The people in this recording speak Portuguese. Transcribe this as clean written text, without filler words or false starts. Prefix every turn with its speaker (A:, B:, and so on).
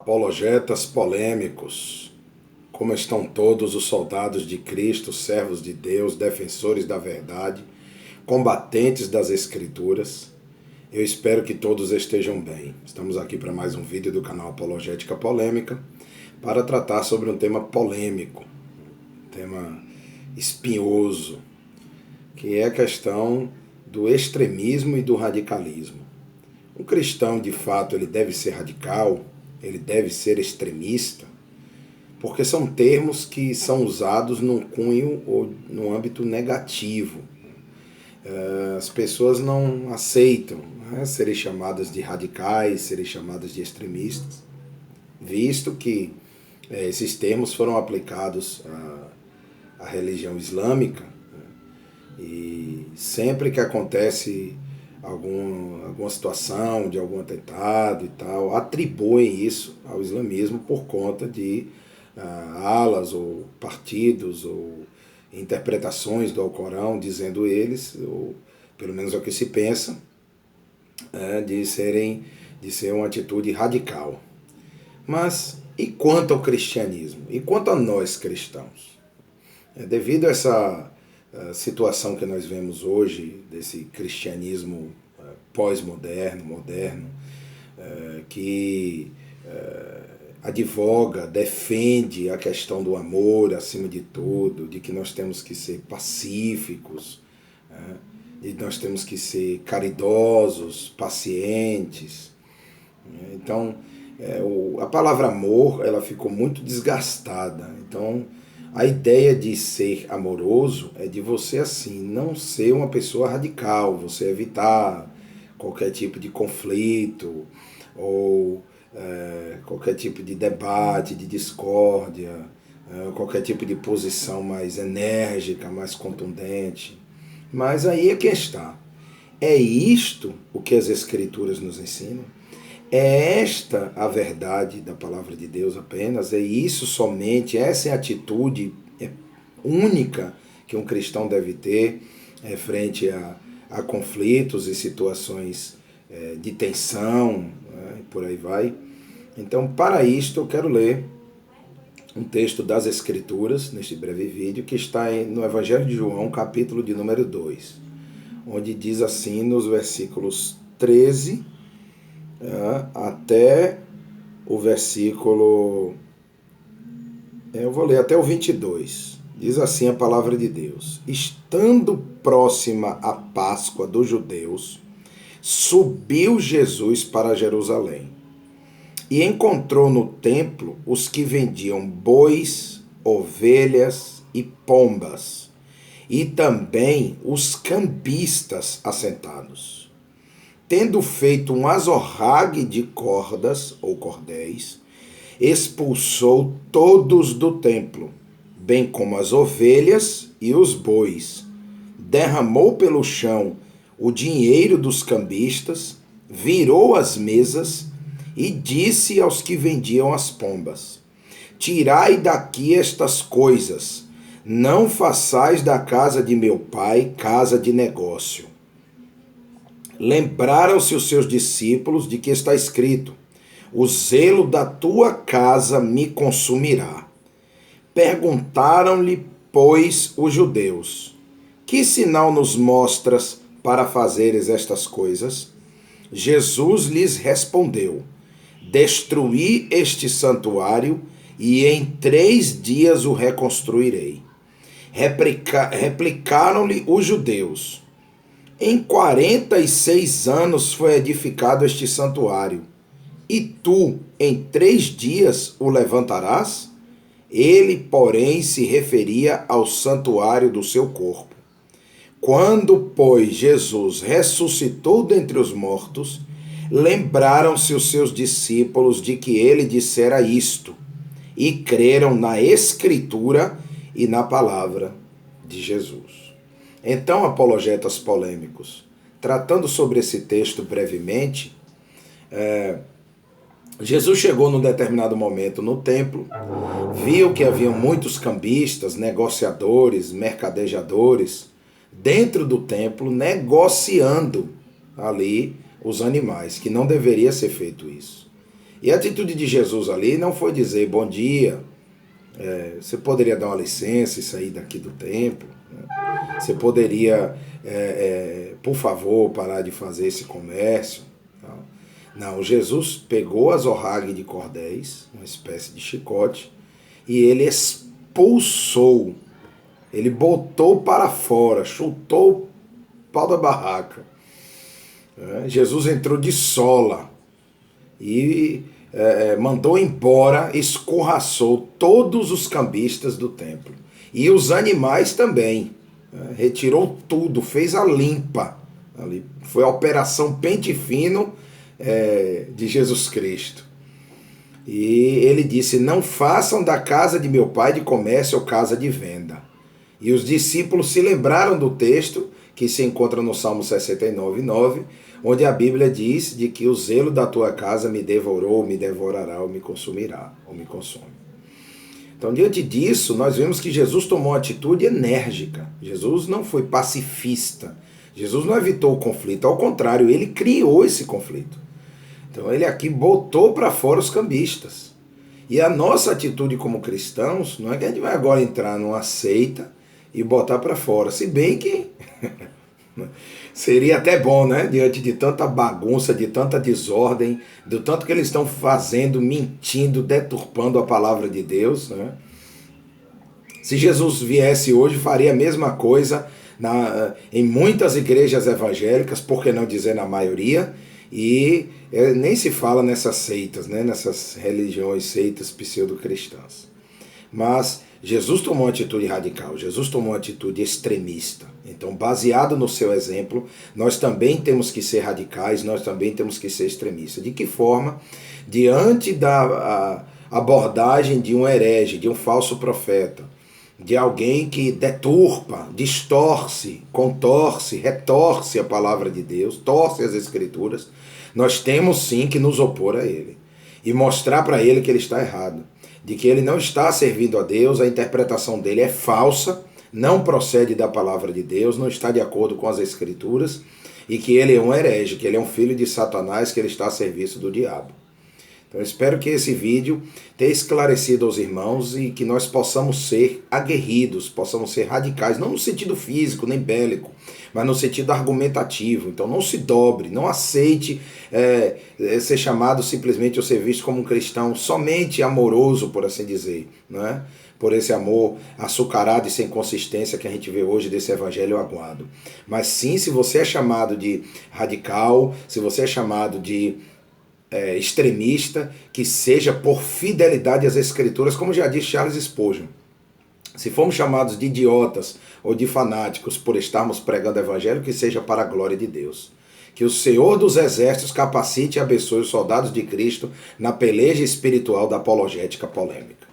A: Apologetas polêmicos. Como estão todos os soldados de Cristo, servos de Deus, defensores da verdade, combatentes das Escrituras? Eu espero que todos estejam bem. Estamos aqui para mais um vídeo do canal Apologética Polêmica para tratar sobre um tema polêmico, um tema espinhoso, que é a questão do extremismo e do radicalismo. Um cristão, de fato, ele deve ser radical, ele deve ser extremista, porque são termos que são usados num cunho ou num âmbito negativo. As pessoas não aceitam, né, serem chamadas de radicais, serem chamadas de extremistas, visto que esses termos foram aplicados à religião islâmica, né, e sempre que acontece alguma situação de algum atentado e tal, atribuem isso ao islamismo por conta de alas ou partidos ou interpretações do Alcorão, dizendo eles, ou pelo menos é o que se pensa, de ser uma atitude radical. Mas e quanto ao cristianismo? E quanto a nós cristãos? Devido a essa situação que nós vemos hoje, desse cristianismo pós-moderno, moderno, que advoga, defende a questão do amor acima de tudo, de que nós temos que ser pacíficos, de que nós temos que ser caridosos, pacientes. Então, a palavra amor, ela ficou muito desgastada. Então, a ideia de ser amoroso é de você, assim, não ser uma pessoa radical, você evitar qualquer tipo de conflito ou qualquer tipo de debate, de discórdia, qualquer tipo de posição mais enérgica, mais contundente. Mas aí é que está. É isto o que as Escrituras nos ensinam? É esta a verdade da palavra de Deus apenas? É isso somente? Essa é a atitude única que um cristão deve ter frente a conflitos e situações de tensão, por aí vai? Então, para isto, eu quero ler um texto das Escrituras, neste breve vídeo, que está no Evangelho de João, capítulo de número 2, onde diz assim, nos versículos 13 até o versículo, eu vou ler até o 22. Diz assim a palavra de Deus: Estando próxima a Páscoa dos judeus, subiu Jesus para Jerusalém e encontrou no templo os que vendiam bois, ovelhas e pombas, e também os cambistas assentados. Tendo feito um azorrague de cordas ou cordéis, expulsou todos do templo, bem como as ovelhas e os bois. Derramou pelo chão o dinheiro dos cambistas, virou as mesas e disse aos que vendiam as pombas: Tirai daqui estas coisas, não façais da casa de meu pai casa de negócio. Lembraram-se os seus discípulos de que está escrito: O zelo da tua casa me consumirá. Perguntaram-lhe, pois, os judeus: Que sinal nos mostras para fazeres estas coisas? Jesus lhes respondeu: Destruí este santuário e em 3 dias o reconstruirei. Replicaram-lhe os judeus: Em 46 anos foi edificado este santuário, e tu em 3 dias o levantarás? Ele, porém, se referia ao santuário do seu corpo. Quando, pois, Jesus ressuscitou dentre os mortos, lembraram-se os seus discípulos de que ele dissera isto, e creram na Escritura e na palavra de Jesus. Então, apologetas polêmicos, tratando sobre esse texto brevemente, Jesus chegou num determinado momento no templo, viu que haviam muitos cambistas, negociadores, mercadejadores dentro do templo, negociando ali os animais, que não deveria ser feito isso. E a atitude de Jesus ali não foi dizer bom dia, você poderia dar uma licença e sair daqui do templo, né? Você poderia, por favor, parar de fazer esse comércio. Não, Jesus pegou as zorrague de cordéis, uma espécie de chicote, e ele expulsou, ele botou para fora, chutou o pau da barraca. Jesus entrou de sola e mandou embora, escorraçou todos os cambistas do templo. E os animais também. Retirou tudo, fez a limpa. Ali foi a operação pente fino de Jesus Cristo. E ele disse, não façam da casa de meu pai de comércio ou casa de venda. E os discípulos se lembraram do texto que se encontra no Salmo 69:9, onde a Bíblia diz de que o zelo da tua casa me devorou, me devorará ou me consumirá, ou me consome. Então, diante disso, nós vemos que Jesus tomou uma atitude enérgica. Jesus não foi pacifista. Jesus não evitou o conflito, ao contrário, ele criou esse conflito. Então, ele aqui botou para fora os cambistas. E a nossa atitude como cristãos, não é que a gente vai agora entrar numa seita e botar para fora, se bem que seria até bom, né? Diante de tanta bagunça, de tanta desordem, do tanto que eles estão fazendo, mentindo, deturpando a palavra de Deus, né? Se Jesus viesse hoje, faria a mesma coisa em muitas igrejas evangélicas, por que não dizer na maioria, e nem se fala nessas seitas, né? Nessas religiões, seitas pseudo-cristãs. Mas Jesus tomou uma atitude radical, Jesus tomou uma atitude extremista. Então, baseado no seu exemplo, nós também temos que ser radicais, nós também temos que ser extremistas. De que forma? Diante da abordagem de um herege, de um falso profeta, de alguém que deturpa, distorce, contorce, retorce a palavra de Deus, torce as Escrituras, nós temos sim que nos opor a ele e mostrar para ele que ele está errado, de que ele não está servindo a Deus, a interpretação dele é falsa, não procede da palavra de Deus, não está de acordo com as Escrituras, e que ele é um herege, que ele é um filho de Satanás, que ele está a serviço do diabo. Então eu espero que esse vídeo tenha esclarecido aos irmãos e que nós possamos ser aguerridos, possamos ser radicais, não no sentido físico nem bélico, mas no sentido argumentativo. Então não se dobre, não aceite ser chamado simplesmente ou ser visto como um cristão somente amoroso, por assim dizer, não é? Por esse amor açucarado e sem consistência que a gente vê hoje desse evangelho aguado. Mas sim, se você é chamado de radical, se você é chamado de extremista, que seja por fidelidade às Escrituras, como já disse Charles Spurgeon. Se formos chamados de idiotas ou de fanáticos por estarmos pregando o evangelho, que seja para a glória de Deus. Que o Senhor dos Exércitos capacite e abençoe os soldados de Cristo na peleja espiritual da apologética polêmica.